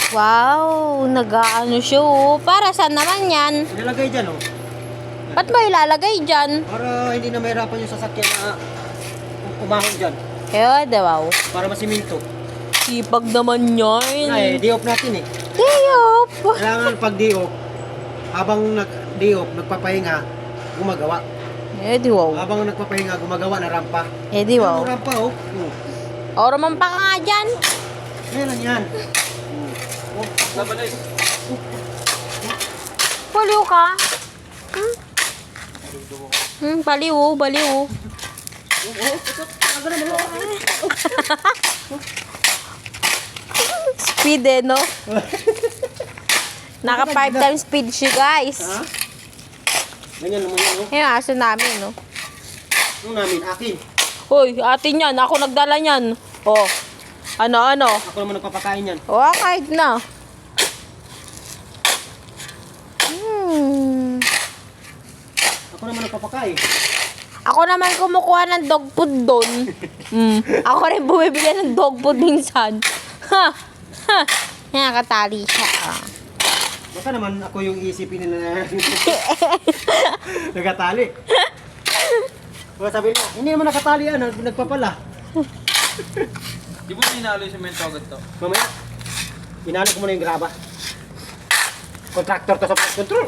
Wow, nag-aano siya oh. Para saan naman yan? Ilalagay dyan, oh. Ba't ba ilalagay dyan? Para hindi na mahirapan yung sasakyan na umahon dyan. Kaya daw. Para masiminto. Sipag naman yan. Ay, di-off natin eh. Diyop. Kailangan pag di-off, habang nag-di-off, nagpapahinga, gumagawa. Di wow. Habang nagpapahinga, gumagawa na rampa. Di wow. Ano rampa, oh. Oro man pa ka nga dyan. Meron yan. Labanin. Baliw ka. Baliw, baliw. Speed eh, no? Naka 5 times speed siya, guys. Ha? Ganyan naman yan, oh. Yung aso namin, no? Yung namin, akin. Hoy, atin yan. Ako nagdala yan. Oh. Ano? Ako naman nagpapakain yan. Oh, kahit na. Ako naman nagpapakain. Ako naman kumukuha ng dog food doon. Ako rin bumibili ng dog food minsan. Ha! Ha! Nakakatali siya. Baka naman ako yung isipin nila na nagatali. Baka sabi nila, hindi naman nakatali yan, nagpapala. Di mo ninalo yung semento agad to? Mamaya, inalo ko muna yung graba. Contractor to sa flood control.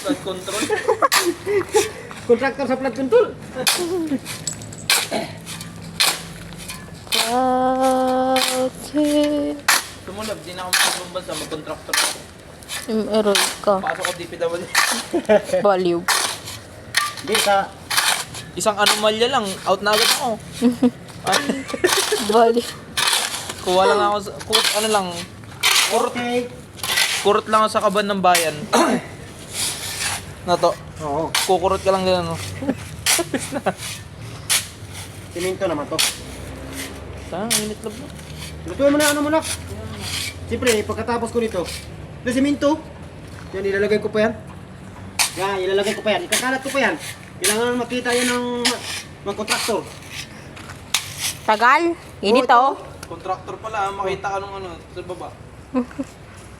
Flood control? Contractor sa flood control. Okay. Tumulab, di na ako makapagbansa, mag-contractor ako. Eroy ka. Pasok ko DPW. Baliw. Hindi, sa... Isang anomalya lang, out na agad ako. Baliw. Kuha lang ako, ano lang, Okay. kurot lang ako sa kaban ng bayan. Na to, Oo. kukurot ka lang ganun. No? Siminto naman to. Saan, minute lang mo. Lutuin mo na ano muna. Siyempre, pagkatapos ko nito, na siminto. Yan, ilalagay ko pa yan. Yan, ilalagay ko pa yan. Ikakalat ko pa yan. Kailangan makita yan ng mga kontraktor. Tagal. Init oh. Contractor pala, makita ka nung ano, sa baba.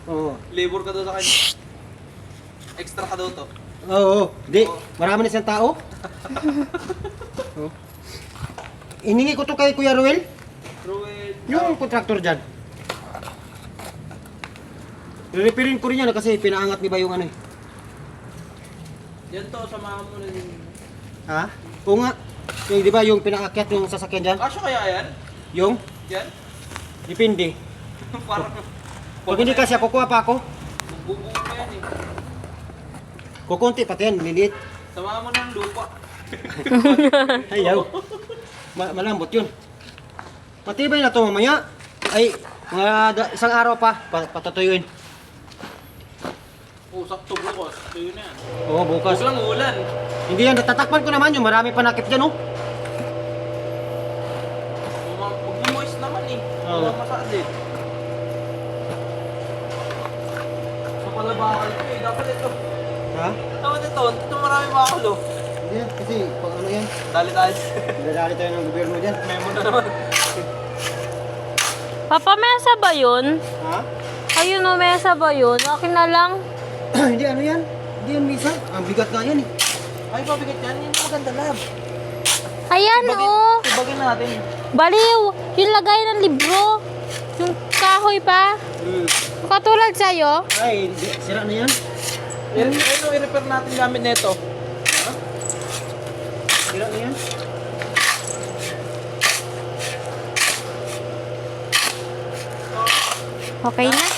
Oo. Labor ka daw sa kanya. Extra ka daw to. Oo. Di, marami na siyang tao. Oo. Iningi ko to kay Kuya Ruel. Ruel. Yung kontraktor dyan. Repairin ko rin yan kasi pinaangat ni ba yung ano eh. Yan to, samahan mo na din. Ha? Oo nga. Yung, di ba yung pinaakyat yung sasakyan dyan? Kasya kaya yan? Yung? Yan? Depende. Parang... Pag hindi kasi kukuha pa ako. Bubuo pa yan eh. Kukunti pati yan, liliit. Samahan mo ng lupa. Ayaw. Malambot yun. Matibay na to mamaya. Ay, isang araw pa, patatuyuin. Sakto bukas. Tuyo na yan. Oo, bukas. Huwag lang ulan. Hindi yan, natatakpan ko naman yung marami pa nakip dyan, oh. Mag-moist naman eh. Oo. Wala masaad eh. Sa palabakal ko eh. Dapat ito. Ha? Dapat ito. Ito marami bakal oh. Hindi yan, kasi pag ano yan, Dali-dali. dadali tayo ng gobyerno dyan. Memo na naman. Papa, mesa ba yun? Ha? Ayun o, mesa ba yun? Akin na lang. Hindi, ano yan? Hindi yan, misa. Ang bigat nga yan, eh. Ay, pabigat yan. Yan ang maganda lab. Ayan o. Tibagin natin. Baliw. Yung lagay ng libro. Yung kahoy pa. Katulad sa'yo. Ay, hindi, sira na yan. Ano i-repair natin gamit nito? Sira na yan. Okay na.